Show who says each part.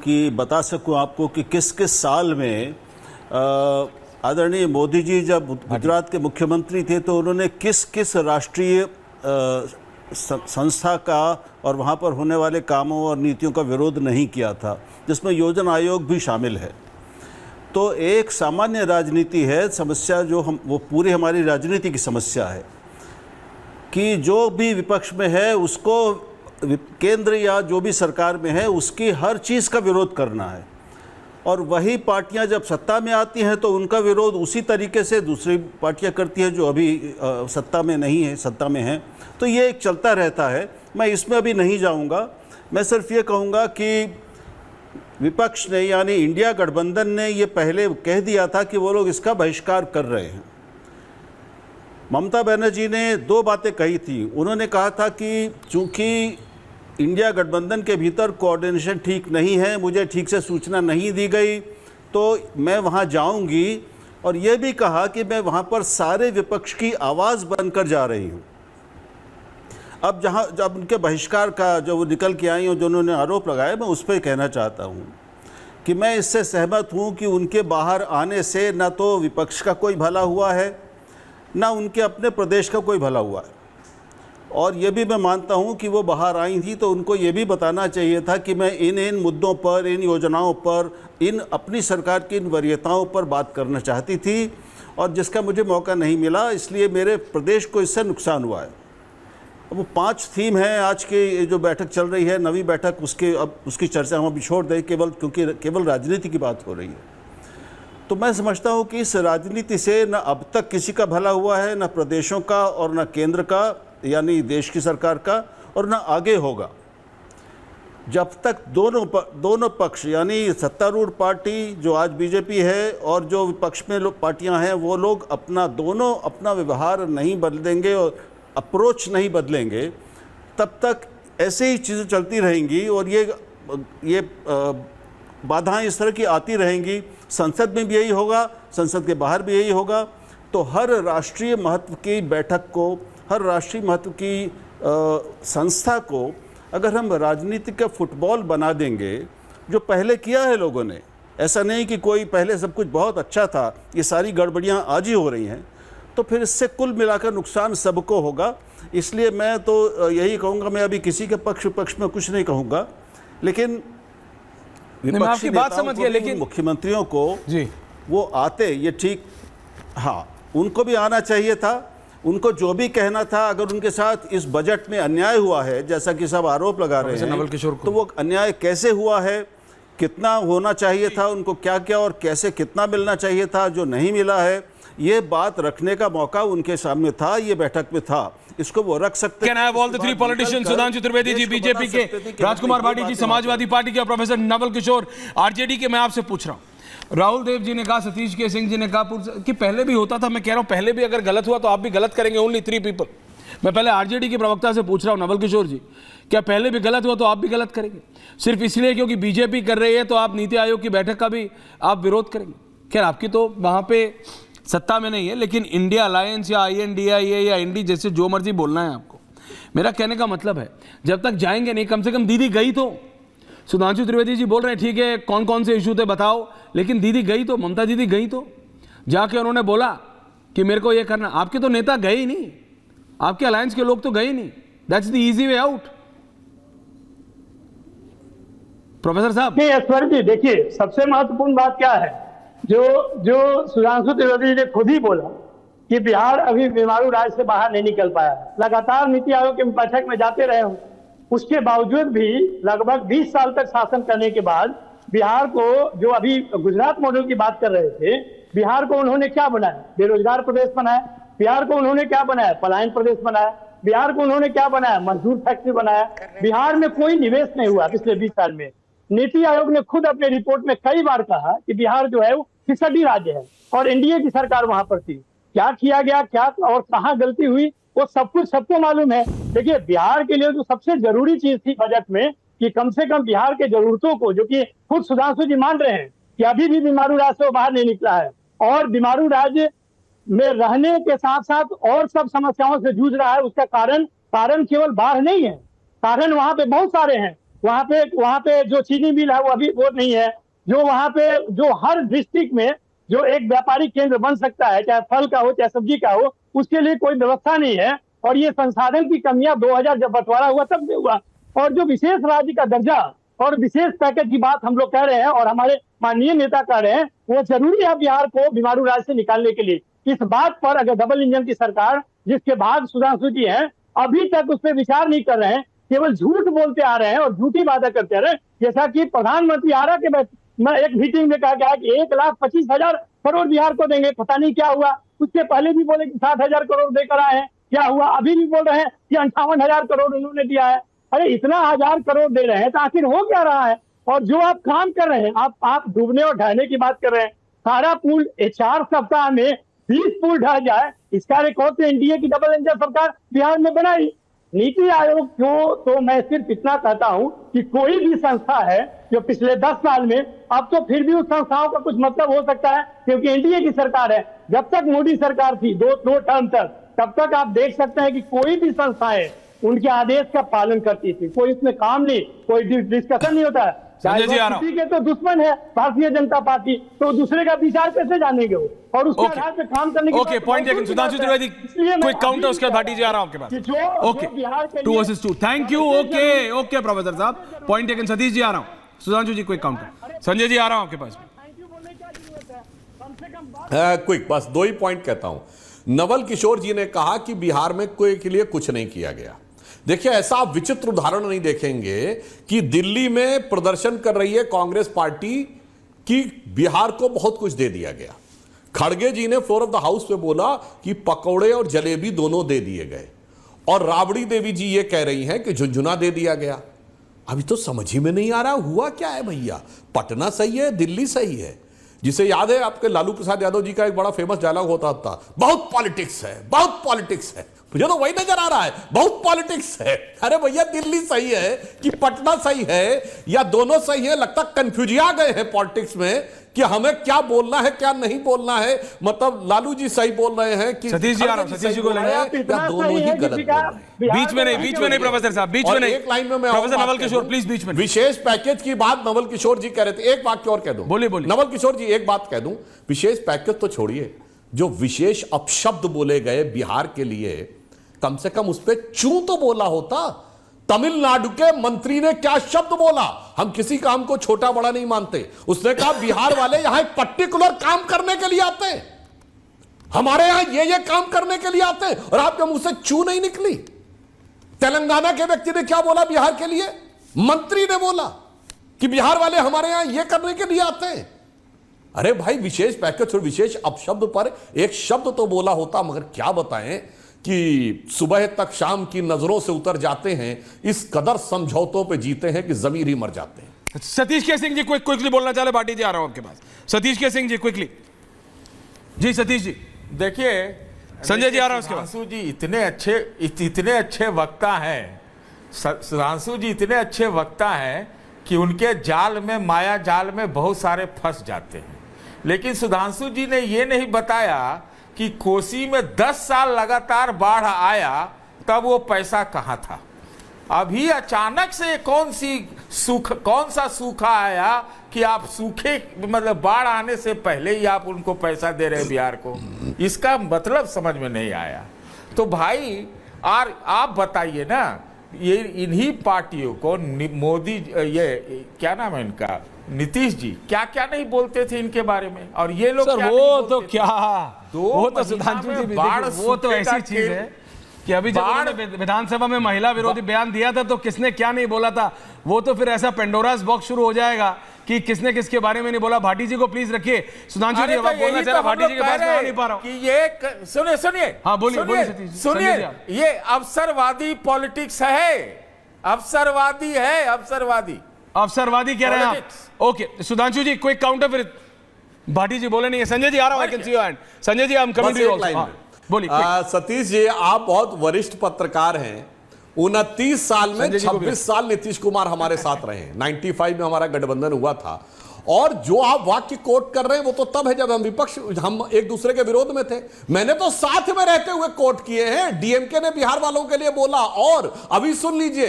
Speaker 1: कि बता सकूं आपको कि किस किस साल में आदरणीय मोदी जी जब गुजरात के मुख्यमंत्री थे तो उन्होंने किस किस राष्ट्रीय संस्था का और वहाँ पर होने वाले कामों और नीतियों का विरोध नहीं किया था, जिसमें योजना आयोग भी शामिल है। तो एक सामान्य राजनीति है समस्या, जो वो पूरी हमारी राजनीति की समस्या है कि जो भी विपक्ष में है उसको केंद्र या जो भी सरकार में है उसकी हर चीज़ का विरोध करना है, और वही पार्टियां जब सत्ता में आती हैं तो उनका विरोध उसी तरीके से दूसरी पार्टियां करती हैं जो अभी सत्ता में नहीं है, सत्ता में हैं। तो ये एक चलता रहता है, मैं इसमें अभी नहीं जाऊंगा। मैं सिर्फ ये कहूँगा कि विपक्ष ने यानी इंडिया गठबंधन ने ये पहले कह दिया था कि वो लोग इसका बहिष्कार कर रहे हैं। ममता बनर्जी ने दो बातें कही थी। उन्होंने कहा था कि चूंकि इंडिया गठबंधन के भीतर कोऑर्डिनेशन ठीक नहीं है, मुझे ठीक से सूचना नहीं दी गई, तो मैं वहां जाऊंगी, और ये भी कहा कि मैं वहां पर सारे विपक्ष की आवाज़ बनकर जा रही हूं। अब जब उनके बहिष्कार का जो वो निकल के आई और जो उन्होंने आरोप लगाया, मैं उस पर कहना चाहता हूं कि मैं इससे सहमत हूं कि उनके बाहर आने से न तो विपक्ष का कोई भला हुआ है, ना उनके अपने प्रदेश का कोई भला हुआ है। और ये भी मैं मानता हूँ कि वो बाहर आई थी तो उनको ये भी बताना चाहिए था कि मैं इन मुद्दों पर, इन योजनाओं पर, इन अपनी सरकार की इन वरीयताओं पर बात करना चाहती थी, और जिसका मुझे मौका नहीं मिला, इसलिए मेरे प्रदेश को इससे नुकसान हुआ है। अब वो 5 थीम हैं आज की जो बैठक चल रही है, नवी बैठक, उसकी चर्चा हम अभी छोड़ दें क्योंकि केवल राजनीति की बात हो रही है। तो मैं समझता हूँ कि इस राजनीति से न अब तक किसी का भला हुआ है, न प्रदेशों का और न केंद्र का यानी देश की सरकार का, और न आगे होगा जब तक दोनों पक्ष यानी सत्तारूढ़ पार्टी जो आज बीजेपी है और जो विपक्ष में पार्टियां हैं वो लोग अपना व्यवहार नहीं बदलेंगे और अप्रोच नहीं बदलेंगे, तब तक ऐसे ही चीज़ें चलती रहेंगी और ये बाधाएं इस तरह की आती रहेंगी। संसद में भी यही होगा, संसद के बाहर भी यही होगा। तो हर राष्ट्रीय महत्व की बैठक को, हर राष्ट्रीय महत्व की संस्था को अगर हम राजनीति का फुटबॉल बना देंगे, जो पहले किया है लोगों ने, ऐसा नहीं कि कोई पहले सब कुछ बहुत अच्छा था, ये सारी गड़बड़ियाँ आज ही हो रही हैं, तो फिर इससे कुल मिलाकर नुकसान सबको होगा। इसलिए मैं तो यही कहूँगा, मैं अभी किसी के पक्ष में कुछ नहीं कहूँगा, लेकिन विपक्षी बात समझ गया, लेकिन मुख्यमंत्रियों को जी वो आते ये ठीक, हाँ उनको भी आना चाहिए था। उनको जो भी कहना था, अगर उनके साथ इस बजट में अन्याय हुआ है जैसा कि सब आरोप लगा रहे हैं, तो वो अन्याय कैसे हुआ है, कितना होना चाहिए था, उनको क्या क्या और कैसे कितना मिलना चाहिए था जो नहीं मिला है, ये बात रखने का मौका उनके सामने था, ये बैठक में था, इसको वो रख सकते हैं। All the 3 politicians, Sudhanshu Trivedi ji BJP के, राजकुमार भाटी जी समाजवादी पार्टी के, प्रोफेसर नवल किशोर आरजेडी के। मैं आपसे पूछ रहा हूँ, राहुल देव जी ने कहा, सतीश के सिंह जी ने कहा कि पहले भी होता था। मैं कह रहा हूं पहले भी अगर गलत हुआ तो आप भी गलत करेंगे, ओनली 3 पीपल। मैं पहले आरजेडी के प्रवक्ता से पूछ रहा हूं, नवल किशोर जी, क्या पहले भी गलत हुआ तो आप भी गलत करेंगे? सिर्फ इसलिए क्योंकि बीजेपी कर रही है तो आप नीति आयोग की बैठक का भी आप विरोध करेंगे? खैर आपकी तो वहां पे सत्ता में नहीं है, लेकिन इंडिया अलायंस या INDIA या इंडी जैसे जो मर्जी बोलना है आपको, मेरा कहने का मतलब है जब तक जाएंगे नहीं, कम से कम दीदी गई तो। सुधांशु त्रिवेदी जी बोल रहे हैं ठीक है कौन कौन से इशू थे बताओ, लेकिन दीदी गई तो, ममता दीदी गई तो, जाके उन्होंने बोला कि मेरे को ये करना। आपके तो नेता गए ही नहीं, आपके अलायंस के लोग तो गए ही नहीं। That's the easy way out. Professor साहब
Speaker 2: नहीं ऐश्वर्य जी, देखिए सबसे महत्वपूर्ण बात क्या है, जो सुधांशु त्रिवेदी ने खुद ही बोला कि बिहार अभी बीमारू राज्य से बाहर नहीं निकल पाया। लगातार नीति आयोग के बैठक में जाते रहे हूं, उसके बावजूद भी लगभग 20 साल तक शासन करने के बाद बिहार को, जो अभी गुजरात मॉडल की बात कर रहे थे, बिहार को उन्होंने क्या बनाया? बेरोजगार प्रदेश बनाया। बिहार को उन्होंने क्या बनाया? पलायन प्रदेश बनाया। बिहार को उन्होंने क्या बनाया? मजदूर फैक्ट्री बनाया। बिहार में कोई निवेश नहीं हुआ पिछले 20 साल में। नीति आयोग ने खुद अपने रिपोर्ट में कई बार कहा कि बिहार जो है वो फिसडी राज्य है और एनडीए की सरकार वहां पर थी। क्या किया गया, क्या और कहां गलती हुई, वो सब कुछ सबको मालूम है। देखिए बिहार के लिए जो सबसे जरूरी चीज थी बजट में कि कम से कम बिहार के जरूरतों को, जो कि खुद सुधांशु जी मान रहे हैं कि अभी भी बीमारू राज्य से बाहर नहीं निकला है और बीमारू राज्य में रहने के साथ साथ और सब समस्याओं से जूझ रहा है, उसका कारण केवल बाढ़ नहीं है, कारण वहां पे बहुत सारे हैं। वहां पे जो चीनी मिल है वो अभी वो नहीं है। जो वहां पे जो हर डिस्ट्रिक्ट में जो एक व्यापारिक केंद्र बन सकता है, चाहे फल का हो चाहे सब्जी का हो, उसके लिए कोई व्यवस्था नहीं है। और ये संसाधन की कमियां 2000 जब बंटवारा हुआ तब से हुआ। और जो विशेष राज्य का दर्जा और विशेष पैकेज की बात हम लोग कह रहे हैं और हमारे माननीय नेता कह रहे हैं, वो जरूरी है बिहार को बीमारू राज्य से निकालने के लिए। इस बात पर अगर डबल इंजन की सरकार, जिसके बाद सुधांशु जी हैं, अभी तक उस पर विचार नहीं कर रहे हैं, केवल झूठ बोलते आ रहे हैं और झूठी वादा करते आ रहे हैं। जैसा कि प्रधानमंत्री आरा के मैं एक मीटिंग में कहा गया कि 1,25,000 करोड़ बिहार को देंगे, पता नहीं क्या हुआ। उसके पहले भी बोले कि 60,000 करोड़ देकर आए हैं, क्या हुआ? अभी भी बोल रहे हैं कि 58,000 करोड़ उन्होंने दिया है। अरे इतना 1,000 करोड़ दे रहे हैं तो आखिर हो क्या रहा है? और जो आप काम कर रहे हैं, आप डूबने और ढहने की बात कर रहे हैं। सारा पुल 4 सप्ताह में 20 पुल ढह जाए, इसका रिकॉर्ड तो एनडीए की डबल इंजन सरकार बिहार में बनाई। नीति आयोग को तो मैं सिर्फ इतना कहता हूं कि कोई भी संस्था है जो पिछले 10 साल में, अब तो फिर भी उस संस्थाओं का कुछ मतलब हो सकता है क्योंकि एनडीए की सरकार है। जब तक मोदी सरकार थी दो टर्म तक, तब तक आप देख सकते हैं कि कोई भी संस्थाएं उनके आदेश का पालन करती थी। कोई इसमें काम नहीं, कोई डिस्कशन नहीं होता है।
Speaker 3: संजय जी, आ रहा हूं।
Speaker 2: किसी के तो दुश्मन है भारतीय जनता पार्टी, तो दूसरे का विचार कैसे जानेंगे वो? और उसके आधार पे काम करने की
Speaker 3: okay, point taken. Sudhanshu Trivedi, quick counter, उसके बाद भाटी जी आ रहा हूं आपके पास। Okay, 2 versus 2। Thank you. Okay professor साहब, पॉइंट टेकन। सतीश जी आ रहा हूं। Sudhanshu ji quick counter. संजय जी आ रहा हूं आपके पास।
Speaker 4: क्विक, बस 2 ही पॉइंट कहता हूं। नवल किशोर जी ने कहा कि बिहार में कोई के लिए कुछ नहीं किया गया। देखिए, ऐसा आप विचित्र उदाहरण नहीं देखेंगे कि दिल्ली में प्रदर्शन कर रही है कांग्रेस पार्टी कि बिहार को बहुत कुछ दे दिया गया। खड़गे जी ने फ्लोर ऑफ द हाउस पे बोला कि पकौड़े और जलेबी दोनों दे दिए गए, और राबड़ी देवी जी ये कह रही हैं कि झुंझुना दे दिया गया। अभी तो समझ ही में नहीं आ रहा हुआ क्या है भैया। पटना सही है, दिल्ली सही है। जिसे याद है, आपके लालू प्रसाद यादव जी का एक बड़ा फेमस डायलॉग होता था, बहुत पॉलिटिक्स है, बहुत पॉलिटिक्स है। मुझे तो वही नजर आ रहा है, बहुत पॉलिटिक्स है। अरे भैया, दिल्ली सही है कि पटना सही है या दोनों सही है? लगता कंफ्यूजिया गए हैं पॉलिटिक्स में कि हमें क्या बोलना है क्या नहीं बोलना है। मतलब लालू जी सही बोल रहे हैं कि
Speaker 3: सतीश जी आ रहा हूं। सतीश जी को लेंगे
Speaker 4: या दोनों ही गलत बोल रहे हैं।
Speaker 3: बीच में नहीं प्रोफेसर साहब, बीच में नहीं।
Speaker 4: एक लाइन में मैं
Speaker 3: प्रोफेसर नवल किशोर प्लीज बीच में।
Speaker 4: विशेष पैकेज की बात नवल किशोर जी कह रहे थे, एक वाक्य और कह दूं।
Speaker 3: बोलिए।
Speaker 4: नवल किशोर जी, एक बात कह दूं, विशेष पैकेज तो छोड़िए, जो विशेष अपशब्द बोले गए बिहार के लिए, कम से कम उस पर चूं तो बोला होता। तमिलनाडु के मंत्री ने क्या शब्द बोला? हम किसी काम को छोटा बड़ा नहीं मानते। उसने कहा बिहार वाले यहां एक पर्टिकुलर काम करने के लिए आते हैं, हमारे यहां ये काम करने के लिए आते हैं, और आपके मुंह से चू नहीं निकली। तेलंगाना के व्यक्ति ने क्या बोला बिहार के लिए? मंत्री ने बोला कि बिहार वाले हमारे यहां ये करने के लिए आते हैं। अरे भाई, विशेष पैकेज और विशेष अपशब्द पर एक शब्द तो बोला होता। मगर क्या बताएं कि सुबह तक शाम की नजरों से उतर जाते हैं, इस कदर समझौतों पे जीते हैं कि जमीर ही मर जाते हैं।
Speaker 3: सतीश के सिंह जी क्विकली बोलना चाहे, भाटी जी आ रहा हूं आपके पास। सतीश के सिंह जी क्विकली। जी सतीश जी।
Speaker 5: देखिए,
Speaker 3: संजय जी आ रहा हूं उसके बाद।
Speaker 5: सुधांशु जी इतने अच्छे वक्ता हैं। सुधांशु जी इतने अच्छे वक्ता हैं कि उनके जाल में, माया जाल में बहुत सारे फंस जाते हैं। लेकिन सुधांशु जी ने ये नहीं बताया कि कोसी में 10 साल लगातार बाढ़ आया, तब वो पैसा कहां था। अभी अचानक से कौन सा सूखा आया कि आप सूखे, मतलब बाढ़ आने से पहले ही आप उनको पैसा दे रहे बिहार को? इसका मतलब समझ में नहीं आया। तो भाई, और आप बताइए ना, ये इन्हीं पार्टियों को मोदी, ये क्या नाम है इनका, नीतीश जी, क्या क्या नहीं बोलते थे इनके बारे में, और ये लोग
Speaker 3: सर वो तो क्या, वो तो सुधांशु जी,
Speaker 5: बाढ़,
Speaker 3: वो तो ऐसी चीज है कि अभी जब उन्होंने विधानसभा में महिला विरोधी बयान दिया था तो किसने क्या नहीं बोला था। वो तो फिर ऐसा पेंडोरास बॉक्स शुरू हो जाएगा कि किसने किसके बारे में नहीं बोला। भाटी जी को प्लीज रखिए। सुधांशु जी, अब बोलना चाह रहा, भाटी जी के पास में नहीं पा रहा हूं
Speaker 5: कि ये सुनिए।
Speaker 3: हाँ बोलिए।
Speaker 5: सुनिए, ये अवसरवादी पॉलिटिक्स है, अवसरवादी है,
Speaker 3: अवसरवादी कह रहे हैं आप। Okay Sudhanshu ji, quick counter, फिर भाटी जी बोले नहीं है। संजय जी आ रहा हूं, I can see your hand. Sanjay ji, हम कमिंग टू यू। बोलिए।
Speaker 4: सतीश जी, आप बहुत वरिष्ठ पत्रकार हैं। 29 साल में 26 साल नीतीश कुमार हमारे साथ रहे हैं। 95 में हमारा गठबंधन हुआ था। और जो आप वाक्य कोट कर रहे हैं वो तो तब है जब हम एक दूसरे के विरोध में थे। मैंने तो साथ में रहते हुए कोट किए हैं। डीएमके ने बिहार वालों के लिए बोला। और अभी सुन लीजिए,